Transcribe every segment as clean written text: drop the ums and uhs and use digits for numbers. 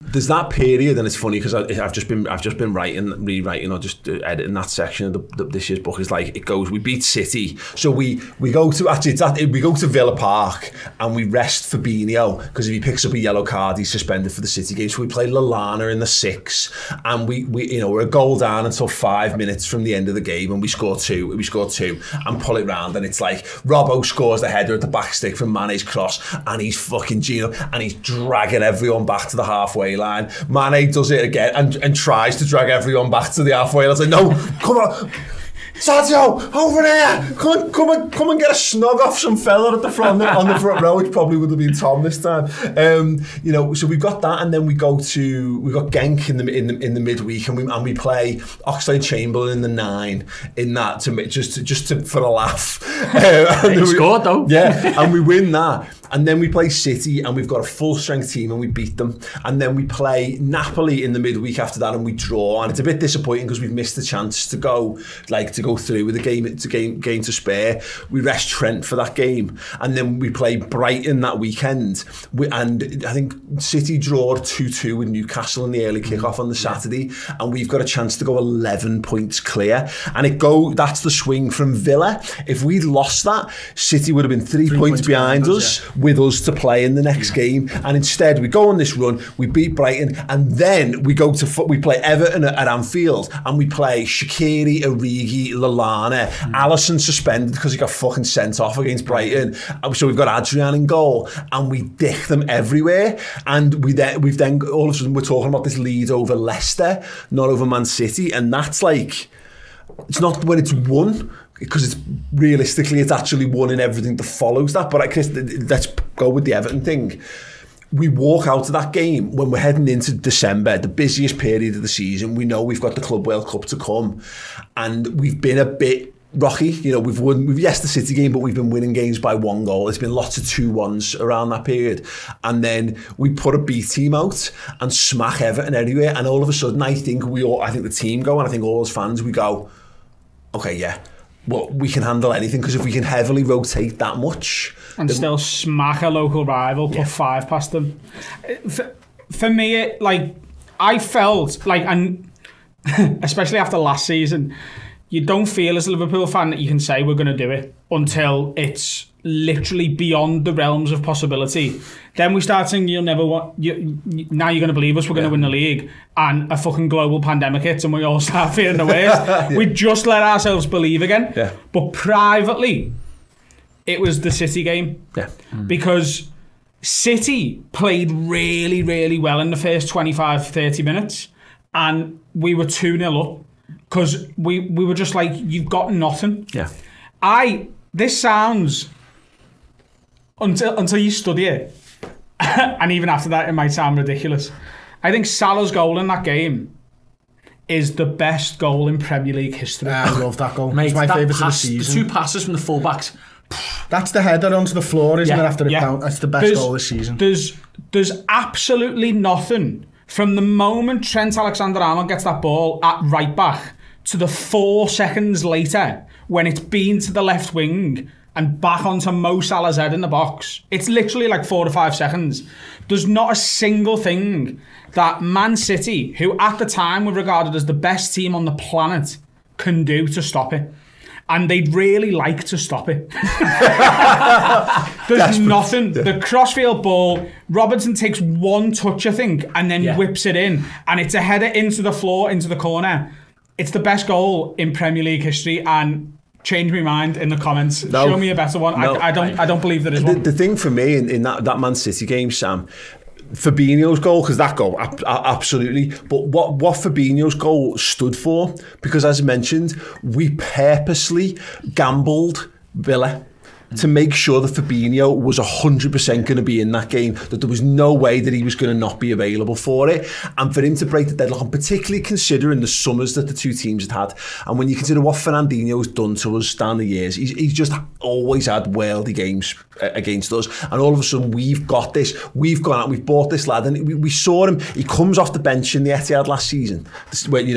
There's that period, and it's funny because I've just been rewriting or just editing that section of this year's book. Is like it goes. We beat City, so we go to we go to Villa Park and we rest Fabinho because if he picks up a yellow card, he's suspended for the City game. So we play Lallana in the 6th, and we're a goal down until 5 minutes from the end of the game, and we score two and pull it round, and it's like Robbo scores the header at the back stick from Mane's cross, and he's fucking Gino, and he's dragging everyone back to the halfway line. Mane does it again and tries to drag everyone back to the halfway line. I was like, no, come on, Sadio, over there, come and get a snog off some fella at the front on the front row, which probably would have been Tom this time. So we've got that, and then we got Genk in the midweek, and we play Oxlade-Chamberlain in the 9 in that to for a laugh. He scored though. Yeah, and we win that. And then we play City, and we've got a full-strength team, and we beat them. And then we play Napoli in the midweek after that, and we draw. And it's a bit disappointing because we've missed the chance to go through with the game to spare. We rest Trent for that game, and then we play Brighton that weekend. And I think City draw 2-2 with Newcastle in the early kickoff on the Saturday, and we've got a chance to go 11 points clear. And that's the swing from Villa. If we'd lost that, City would have been 3 points behind us. With us to play in the next game, and instead we go on this run, we beat Brighton, and then we play Everton at Anfield, and we play Shaqiri, Origi, Lallana, Alisson suspended because he got fucking sent off against Brighton, so we've got Adrian in goal, and we dick them everywhere, and we've then all of a sudden we're talking about this lead over Leicester, not over Man City, and that's like, it's not when it's won, because it's realistically it's actually won in everything that follows that. But Chris, let's go with the Everton thing. We walk out of that game when we're heading into December, the busiest period of the season. We know we've got the Club World Cup to come, and we've been a bit rocky. We've yes the City game, but we've been winning games by 1 goal. There's been lots of 2-1s around that period, and then we put a B team out and smack Everton anyway. And all of a sudden, I think the team go, and I think all as fans we go, okay, yeah. Well, we can handle anything, because if we can heavily rotate that much and still smack a local rival, put 5 past them. For me, I felt like, and especially after last season, you don't feel as a Liverpool fan that you can say we're going to do it until it's literally beyond the realms of possibility. Then we start saying now you're going to believe us, we're going to win the league, and a fucking global pandemic hits and we all start fearing the worst. We just let ourselves believe again. But privately, it was the City game. Because City played really, really well in the first 25-30 minutes, and we were 2-0 up because we were just like, you've got nothing. This sounds, until you study it, and even after that it might sound ridiculous, I think Salah's goal in that game is the best goal in Premier League history. I love that goal. Mate, it's my favourite of the season. The 2 passes from the fullbacks. That's the header onto the floor, isn't it, after the count? That's the best goal this season. There's absolutely nothing from the moment Trent Alexander-Arnold gets that ball at right back to the 4 seconds later when it's been to the left wing and back onto Mo Salah's head in the box. It's literally like 4 to 5 seconds. There's not a single thing that Man City, who at the time were regarded as the best team on the planet, can do to stop it. And they'd really like to stop it. There's nothing. The crossfield ball, Robertson takes 1 touch, I think, and then whips it in. And it's a header into the floor, into the corner. It's the best goal in Premier League history, and change my mind in the comments. Show me a better one. No, I don't believe there is one. The thing for me in that Man City game, Sam, Fabinho's goal, because that goal, absolutely. But what Fabinho's goal stood for, because as I mentioned, we purposely gambled Villa to make sure that Fabinho was 100% going to be in that game, that there was no way that he was going to not be available for it, and for him to break the deadlock, and particularly considering the summers that the 2 teams had, and when you consider what Fernandinho's done to us down the years, he's just always had worldy games against us, and all of a sudden we've got this, we've gone out, we've bought this lad, and we saw him, he comes off the bench in the Etihad last season, when the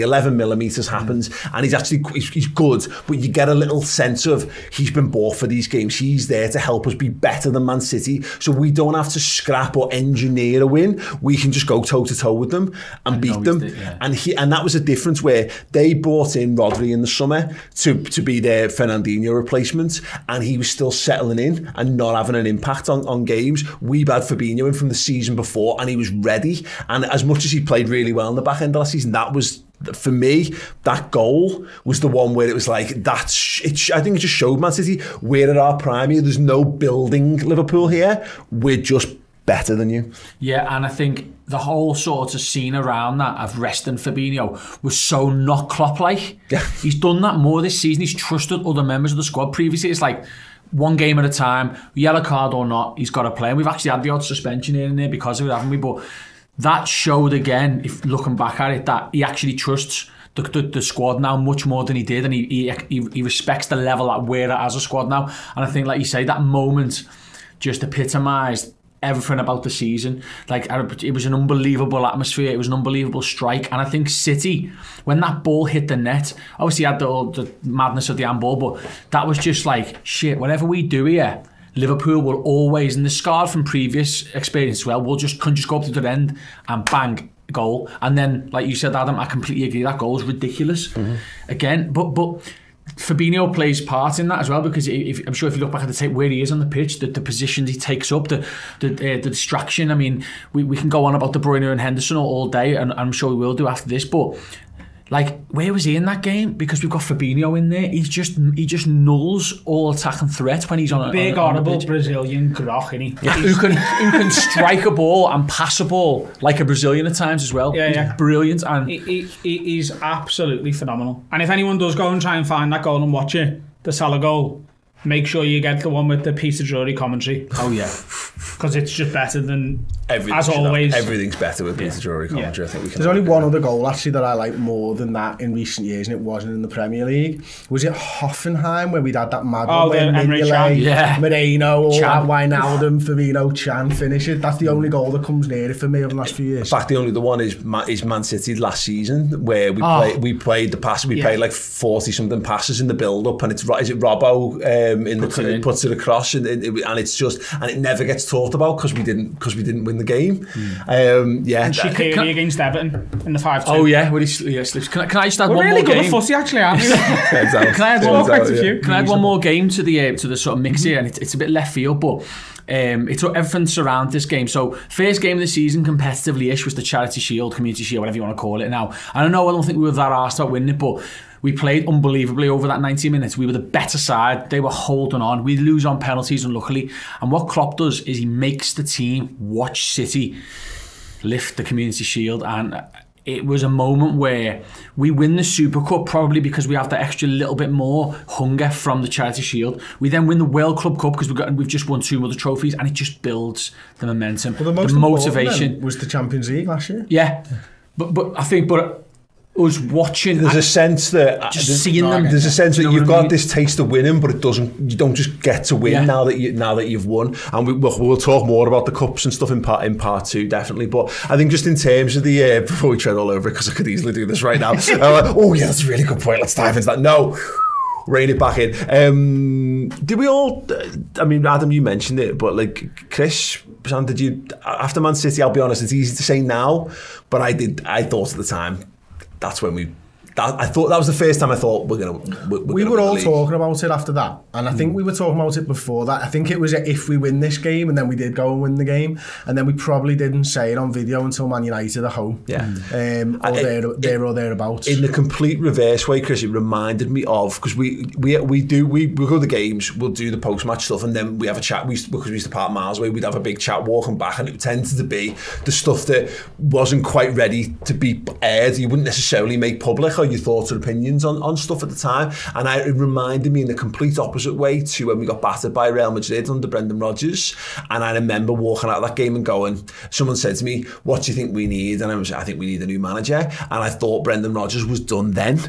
11mm happens, and he's good, but you get a little sense of he's been bought for for these games. He's there to help us be better than Man City. So we don't have to scrap or engineer a win. We can just go toe-to-toe with them and beat them. And that was a difference where they brought in Rodri in the summer to be their Fernandinho replacement, and he was still settling in and not having an impact on games. We had Fabinho in from the season before, and he was ready. And as much as he played really well in the back end of last season, that was, for me, that goal was the one where it was like, I think it just showed Man City, we're at our prime here. There's no building Liverpool here. We're just better than you. Yeah, and I think the whole sort of scene around that of resting Fabinho was so not Klopp-like. Yeah. He's done that more this season. He's trusted other members of the squad. Previously, it's like one game at a time, yellow card or not, he's got to play. And we've actually had the odd suspension here and there because of it, haven't we? But that showed again, if looking back at it, that he actually trusts the squad now much more than he did, and he respects the level that we're at as a squad now. And I think, like you say, that moment just epitomised everything about the season. Like, it was an unbelievable atmosphere, it was an unbelievable strike. And I think City, when that ball hit the net, obviously had the madness of the handball, but that was just like, shit, whatever we do here, Liverpool will always, and the scarred from previous experience as well, will just go up to the end and bang, goal. And then, like you said, Adam, I completely agree, that goal is ridiculous. Again, but Fabinho plays part in that as well, because I'm sure if you look back at the tape where he is on the pitch, the positions he takes up, the distraction. I mean, we can go on about De Bruyne and Henderson all day, and I'm sure we will do after this, but like, where was he in that game? Because we've got Fabinho in there. He just nulls all attacking threat when he's on a big, horrible Brazilian groch, isn't he? Yeah, who can strike a ball and pass a ball like a Brazilian at times as well. Yeah. He's brilliant, and he's absolutely phenomenal. And if anyone does go and try and find that goal and watch it, the Salah goal, make sure you get the one with the Peter Drury commentary. Oh yeah, because it's just better than Everything as always. Everything's better with Peter Drury commentary. I think we can. There's only one other goal actually that I like more than that in recent years, and it wasn't in the Premier League. Was it Hoffenheim where we'd had that mad one where Mignolet, Moreno, all that Wijnaldum, Firmino, Chan finish it? That's the only goal that comes near it for me over the last few years. In fact, the only other one is Man City last season, where we played the pass. We played like 40 something passes in the build up, and is it Robbo puts it across, and it's just, and it never gets talked about because we didn't win the game. And Shaqiri against Everton in the 5-2. Oh yeah, can I just add We're one really more good game? at fussy, actually, aren't we? Can I add one more game to the sort of mix here? And it's a bit left field, but it's everything surrounds this game. So first game of the season, competitively-ish, was the Charity Shield, Community Shield, whatever you want to call it now. And I don't think we were that arsed about winning it, but we played unbelievably over that 90 minutes. We were the better side. They were holding on. We lose on penalties, unluckily. And what Klopp does is he makes the team watch City lift the Community Shield. And it was a moment where we win the Super Cup probably because we have that extra little bit more hunger from the Charity Shield. We then win the World Club Cup because we've just won 2 other trophies, and it just builds the momentum, well, the motivation. Was the Champions League last year? Yeah, but I think us watching, there's a sense that seeing them. There's a sense that you've got this taste of winning, but you don't just get to win now that you've won. And we'll talk more about the cups and stuff in part 2, definitely. But I think just in terms of the before we tread all over it, because I could easily do this right now. Oh yeah, that's a really good point. Let's dive into that. No, rein it back in. Did we all? I mean, Adam, you mentioned it, but like Chris, did you after Man City? I'll be honest, it's easy to say now, but I thought at the time. That's when I thought that was the first time I thought we were all talking about it after that, and I think we were talking about it before that. I think it was if we win this game, and then we did go and win the game, and then we probably didn't say it on video until Man United at home, or thereabouts. In the complete reverse way, Chris, it reminded me of, because we go to the games, we'll do the post match stuff, and then we have a chat. Because we used to park miles away, we'd have a big chat walking back, and it tended to be the stuff that wasn't quite ready to be aired. You wouldn't necessarily make public, or your thoughts or opinions on stuff at the time. And it reminded me in the complete opposite way to when we got battered by Real Madrid under Brendan Rodgers. And I remember walking out of that game and going, someone said to me, what do you think we need? And I think we need a new manager. And I thought Brendan Rodgers was done then,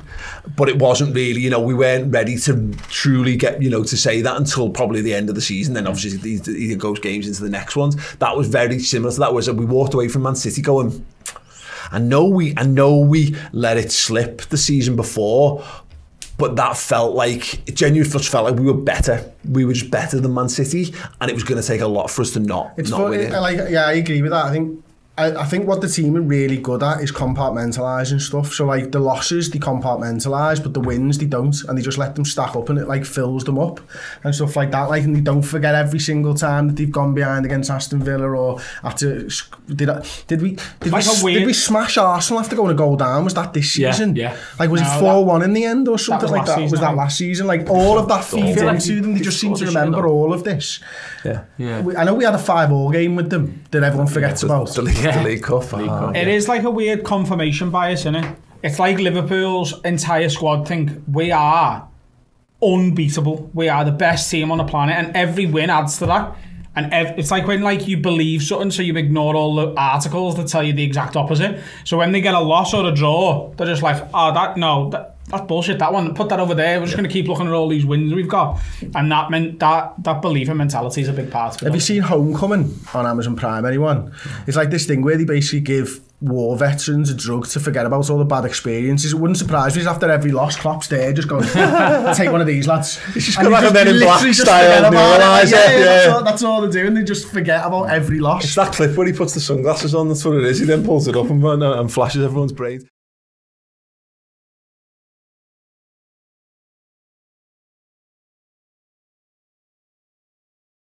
but it wasn't really, we weren't ready to truly get, to say that until probably the end of the season. Then obviously he goes games into the next ones. That was very similar to that. Was that we walked away from Man City going, I know we let it slip the season before, But that felt like, it genuinely just felt like we were better. We were just better than Man City, and it was going to take a lot for us to not win it. I agree with that. I think what the team are really good at is compartmentalising stuff. So like the losses, they compartmentalise, but the wins, they don't, and they just let them stack up, and it like fills them up and stuff like that. Like, and they don't forget every single time that they've gone behind against Aston Villa, or after did we smash Arsenal after going a goal down? Was that this season? Yeah. Like, was it 4-1 in the end or something like that? Was that last season? Like, all of that feeds into them. They just seem to remember all of this. Yeah. I know we had a 5-5 game with them that everyone forgets about. The League Cup. It is like a weird confirmation bias, isn't it? It's like Liverpool's entire squad think we are unbeatable. We are the best team on the planet, and every win adds to that. And it's like when like you believe something, so you ignore all the articles that tell you the exact opposite. So when they get a loss or a draw, they're just like, that's bullshit. That one, put that over there. We're just going to keep looking at all these wins we've got, and that meant that belief and mentality is a big part of it. Have you seen Homecoming on Amazon Prime? Anyone? It's like this thing where they basically give war veterans a drug to forget about all the bad experiences. It wouldn't surprise me if after every loss, Klopp's there just going, take one of these, lads. It's just like a Men in Black style. That's all they're doing. They just forget about every loss. It's that clip where he puts the sunglasses on. That's what it is. He then pulls it up and flashes everyone's brains.